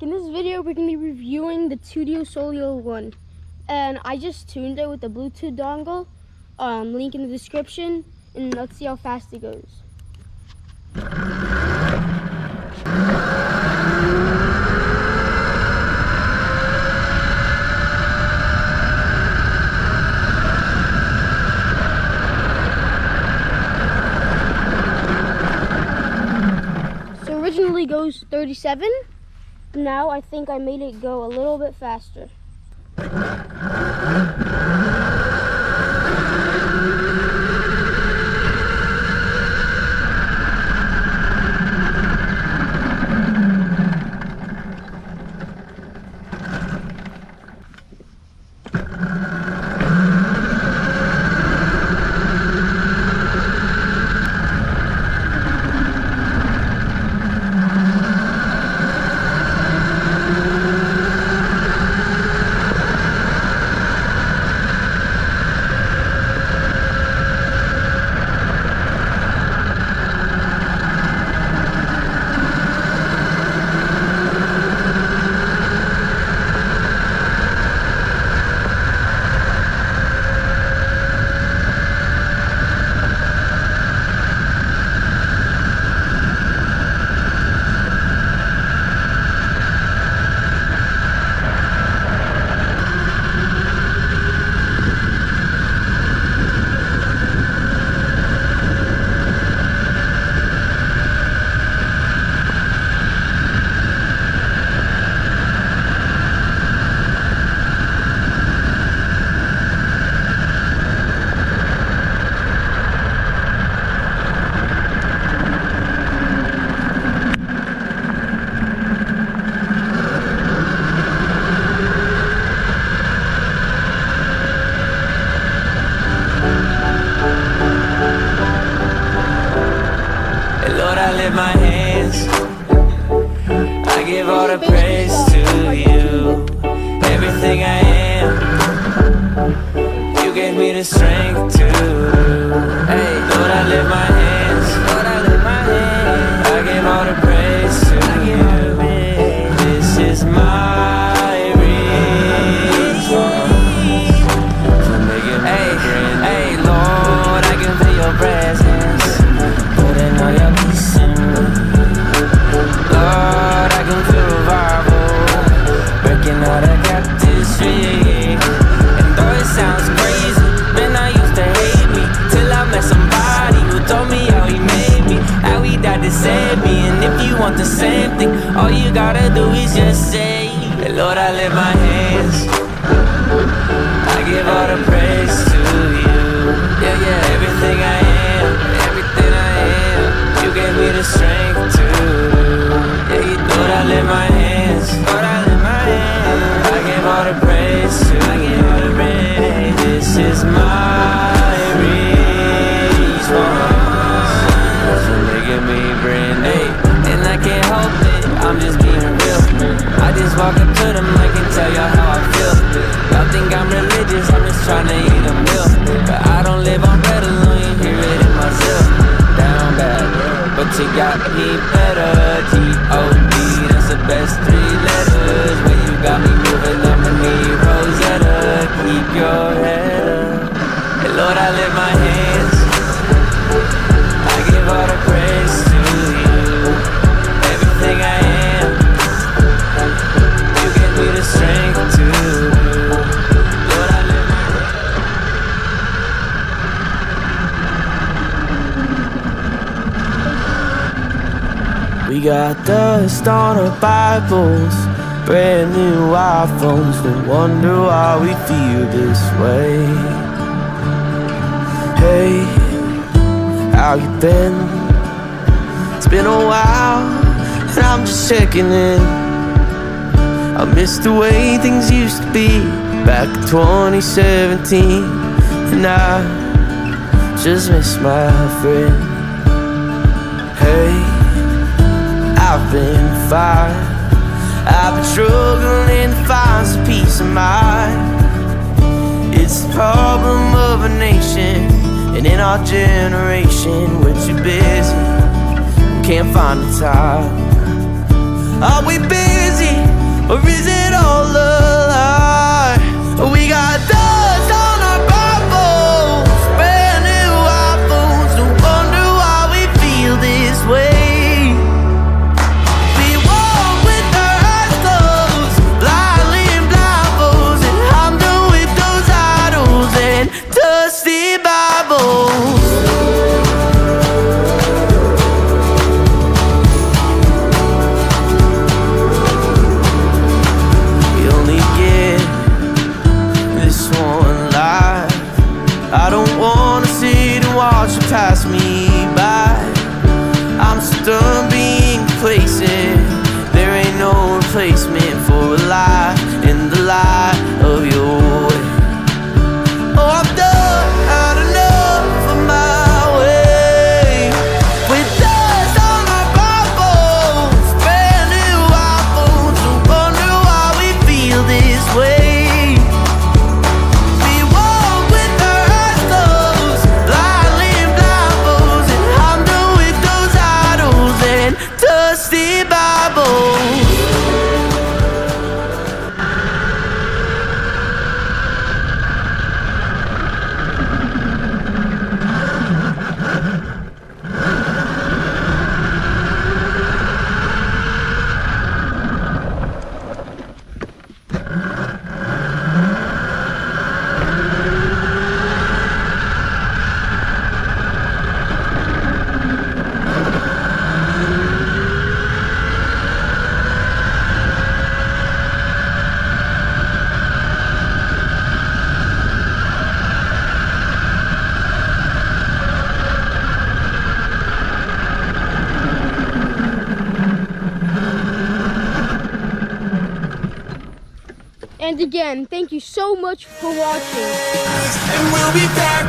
In this video, we're going to be reviewing the Tudio Solio 1. And I just tuned it with the Bluetooth dongle. Link in the description. And let's see how fast it goes. So originally goes 37. Now I think I made it go a little bit faster. I lift my hands, I give all the praise to you. Everything I am, you gave me the strength to do. Hey, Lord, I lift my hands, Lord, I lift my hands, I give all the praise to you. This is my response for making me great. Hey, Lord, I can feel your presence, putting all your peace in me. Lord, I can feel revival, breaking all the captives free. And though it sounds crazy, man, I used to hate me, till I met somebody who told me how he made me, how he died to save me. And if you want the same thing, all you gotta do is just say, hey, Lord, I lift my hands, I give all the praise to you. Yeah, yeah, everything I am, everything I am, you gave me the strength to do. Yeah, you thought I lift my hands, thought I lift my hands, I give all the praise to you. This is my response for making me brand new. And I can't help it, I'm just being real. I just walk up to the mic and tell y'all how I feel. Y'all think I'm religious, I'm just trying to eat a meal. But I don't live on bread alone, you hear it in my zip. Down bad, but you got me better. G-O-D, that's the best 3 letters. When you got me moving, I'ma need Rosetta. Keep your head up. Hey, Lord, I lift my hands, I give all the praise to you. Everything I am, you gave me the strength to do. Lord, I lift my hands. We got dust on our Bibles, brand new iPhones. No wonder why we feel this way. Hey, how you been? It's been a while, and I'm just checking in. I miss the way things used to be back in 2017, and I just miss my friend. Hey, I've been fine, I've been struggling to find some peace of mind. It's the problem of a nation, and in our generation, we're too busy, can't find the time. Are we busy? replacement for a lie in the light of your way. Oh, I've done had enough of my way. With dust on our Bibles, brand new iPhones, I wonder why we feel this way. We walk with our eyes closed, blindly blindfolds, and I'm done with those idols and dusty Bibles. And again, thank you so much for watching. And we'll be back